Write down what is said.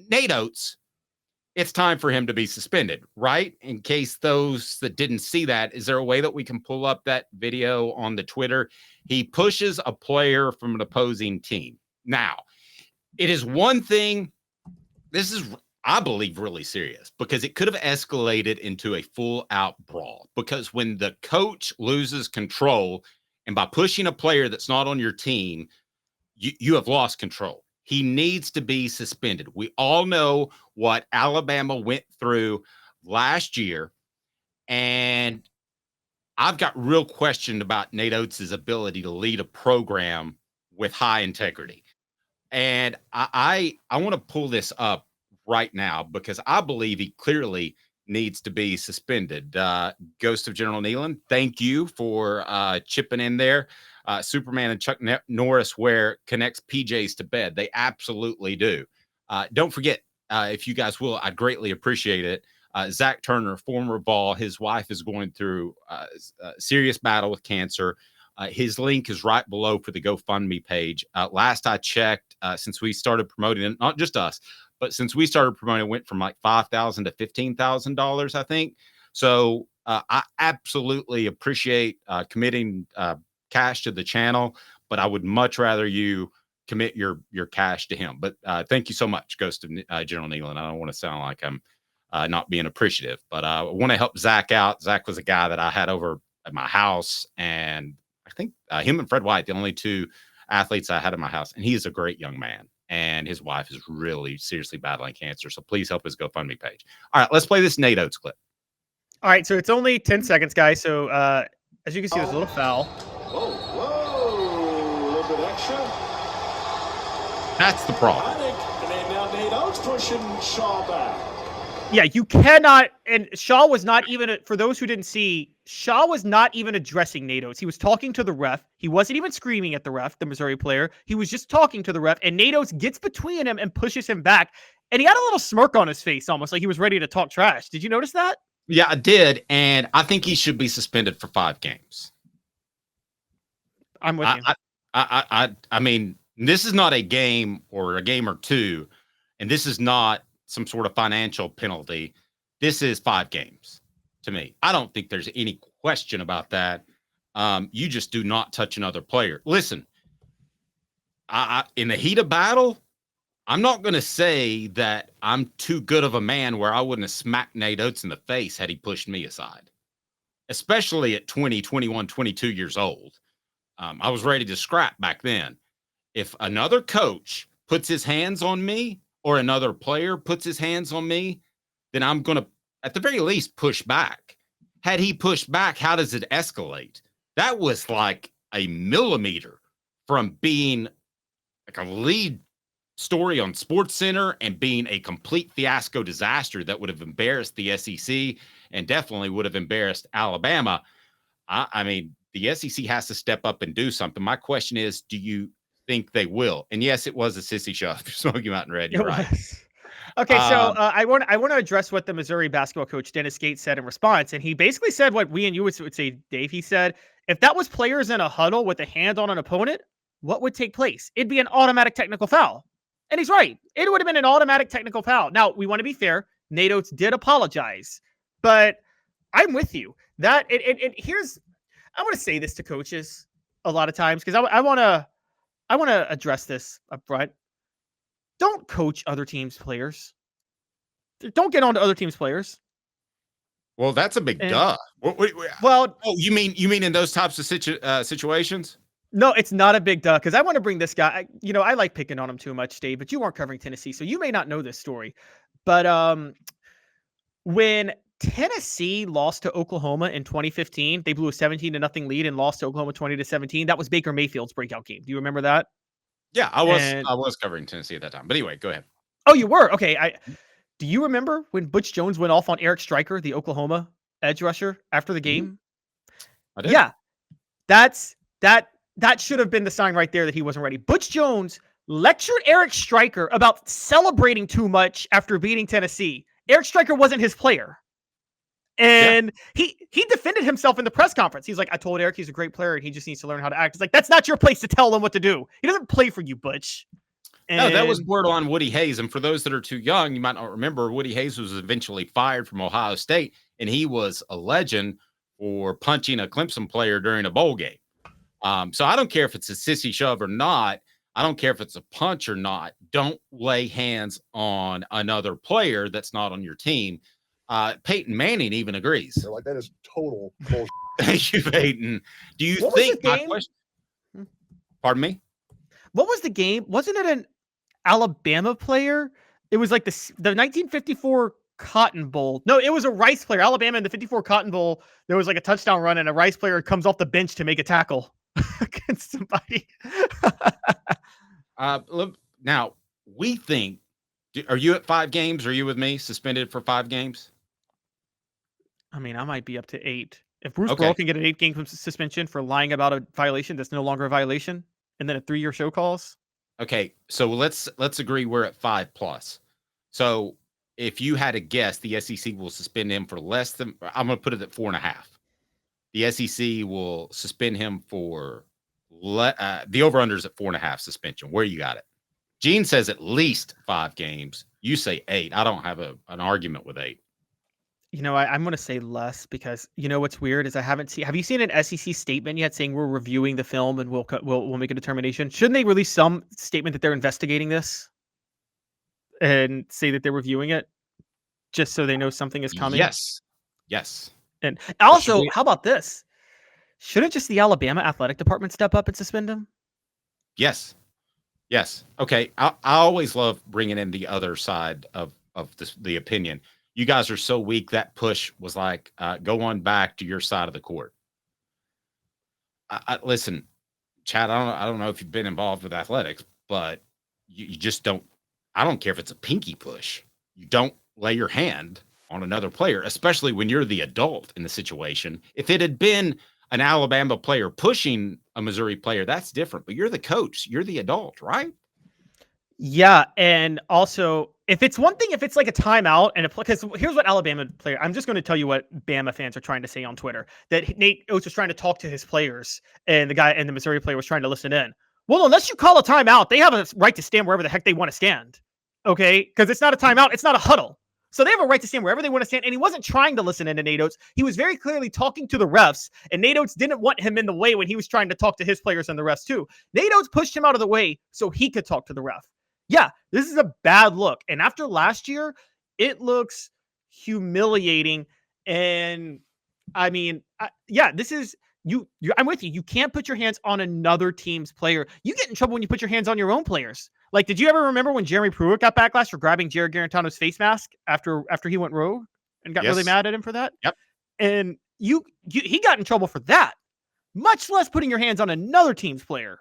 Nate Oats, it's time for him to be suspended, right? In case those that didn't see that, is there a way that we can pull up that video on the Twitter? He pushes a player from an opposing team. Now, it is one thing. This is, I believe, really serious because it could have escalated into a full-out brawl. Because when the coach loses control, and by pushing a player that's not on your team, you have lost control. He needs to be suspended. We all know what Alabama went through last year, and I've got real question about Nate Oats' ability to lead a program with high integrity. And I want to pull this up right now because I believe he clearly needs to be suspended. Ghost of General Nealon, thank you for chipping in there. Superman and Chuck Norris wear connects PJs to bed. They absolutely do. Don't forget, if you guys will, I'd greatly appreciate it. Zach Turner, former Vol, his wife is going through a serious battle with cancer. His link is right below for the GoFundMe page. Last I checked, since we started promoting it, not just us, but since we started promoting, it went from like $5,000 to $15,000, I think. So I absolutely appreciate committing cash to the channel, but I would much rather you commit your cash to him. But thank you so much, Ghost of General Nealon. I don't want to sound like I'm not being appreciative, but I want to help Zach out. Zach was a guy that I had over at my house, and I think him and Fred White, the only two athletes I had in my house, and he is a great young man. And his wife is really seriously battling cancer. So please help his GoFundMe page. All right, let's play this Nate Oats clip. All right, so it's only 10 seconds, guys. So as you can see, there's a little foul. Whoa, a little bit extra. That's the problem. I think now Nate Oats pushing Shaw back. Yeah, you cannot. And Shaw was not even, for those who didn't see, Shaw was not even addressing Nate Oats. He was talking to the ref. He wasn't even screaming at the ref, the Missouri player. He was just talking to the ref. And Nate Oats gets between him and pushes him back. And he had a little smirk on his face, almost like he was ready to talk trash. Did you notice that? Yeah, I did. And I think he should be suspended for 5 games. I'm with you. I mean, this is not a game or a game or two. And this is not some sort of financial penalty. This is 5 games to me. I don't think there's any question about that. You just do not touch another player. Listen, in the heat of battle, I'm not going to say that I'm too good of a man where I wouldn't have smacked Nate Oats in the face had he pushed me aside, especially at 20, 21, 22 years old. I was ready to scrap back then. If another coach puts his hands on me, or another player puts his hands on me, then I'm going to, at the very least, push back. Had he pushed back, how does it escalate? That was like a millimeter from being like a lead story on SportsCenter and being a complete fiasco disaster that would have embarrassed the SEC and definitely would have embarrassed Alabama. I mean, the SEC has to step up and do something. My question is, do you think they will? And yes, it was a sissy shove. Smoky Mountain Red, you're right. Okay, so I want to address what the Missouri basketball coach Dennis Gates said in response, and he basically said what we and you would say, Dave. He said, if that was players in a huddle with a hand on an opponent, what would take place? It'd be an automatic technical foul. And he's right. It would have been an automatic technical foul. Now, we want to be fair. Nate Oats did apologize, but I'm with you. That here's, I want to say this to coaches a lot of times because I want to address this up front. Don't coach other teams' players. Don't get on to other teams' players. Well, that's a big duh. Well, you mean in those types of situations? No, it's not a big duh because I want to bring this guy. I like picking on him too much, Dave, but you weren't covering Tennessee, so you may not know this story. But when Tennessee lost to Oklahoma in 2015, they blew a 17-0 lead and lost to Oklahoma 20-17. That was Baker Mayfield's breakout game. Do you remember that? Yeah, I was covering Tennessee at that time. But anyway, go ahead. Oh, you were? Okay. Do you remember when Butch Jones went off on Eric Stryker, the Oklahoma edge rusher, after the game? I did. Yeah. That should have been the sign right there that he wasn't ready. Butch Jones lectured Eric Stryker about celebrating too much after beating Tennessee. Eric Stryker wasn't his player. And he defended himself in the press conference. He's like, I told Eric he's a great player and he just needs to learn how to act. It's like, that's not your place to tell him what to do. He doesn't play for you, Butch. No, that was borderline Woody Hayes. And for those that are too young, you might not remember Woody Hayes was eventually fired from Ohio State, and he was a legend for punching a Clemson player during a bowl game. So I don't care if it's a sissy shove or not. I don't care if it's a punch or not. Don't lay hands on another player that's not on your team. Peyton Manning even agrees. They're like, that is total bullshit. Thank you, Peyton. Do you What think was the my game? question? Pardon me? What was the game? Wasn't it an Alabama player? It was like the 1954 Cotton Bowl. No, it was a Rice player. Alabama in the 54 Cotton Bowl. There was like a touchdown run, and a Rice player comes off the bench to make a tackle against somebody. Now, we think, are you at 5 games? Are you with me suspended for 5 games? I mean, I might be up to 8. If Bruce Pearl can get an 8-game suspension for lying about a violation that's no longer a violation, and then a 3-year show calls. Okay, so let's agree we're at 5+. So if you had a guess, the SEC will suspend him for less than, I'm going to put it at 4.5. The SEC will suspend him for the over-under is at 4.5 suspension. Where you got it? Gene says at least 5 games. You say 8. I don't have an argument with 8. You know, I'm going to say less because, you know, what's weird is I haven't seen. Have you seen an SEC statement yet saying we're reviewing the film and we'll make a determination? Shouldn't they release some statement that they're investigating this and say that they're reviewing it just so they know something is coming? Yes. And also, how about this? Shouldn't just the Alabama athletic department step up and suspend him? Yes. Okay. I always love bringing in the other side of the opinion. You guys are so weak. That push was like, go on back to your side of the court. Listen, Chad, I don't know if you've been involved with athletics, but you just don't. I don't care if it's a pinky push. You don't lay your hand on another player, especially when you're the adult in the situation. If it had been an Alabama player pushing a Missouri player, that's different. But you're the coach. You're the adult, right? Yeah, and also, if it's one thing, if it's like a timeout, and because here's what Alabama player, I'm just going to tell you what Bama fans are trying to say on Twitter, that Nate Oats was trying to talk to his players, and the Missouri player was trying to listen in. Well, unless you call a timeout, they have a right to stand wherever the heck they want to stand, okay? Because it's not a timeout, it's not a huddle. So they have a right to stand wherever they want to stand, and he wasn't trying to listen into Nate Oats. He was very clearly talking to the refs, and Nate Oats didn't want him in the way when he was trying to talk to his players and the refs too. Nate Oats pushed him out of the way so he could talk to the ref. Yeah, this is a bad look. And after last year, it looks humiliating. And I mean, this is you. I'm with you. You can't put your hands on another team's player. You get in trouble when you put your hands on your own players. Like, did you ever remember when Jeremy Pruitt got backlash for grabbing Jared Garantano's face mask after he went rogue and got really mad at him for that? Yep. And he got in trouble for that. Much less putting your hands on another team's player.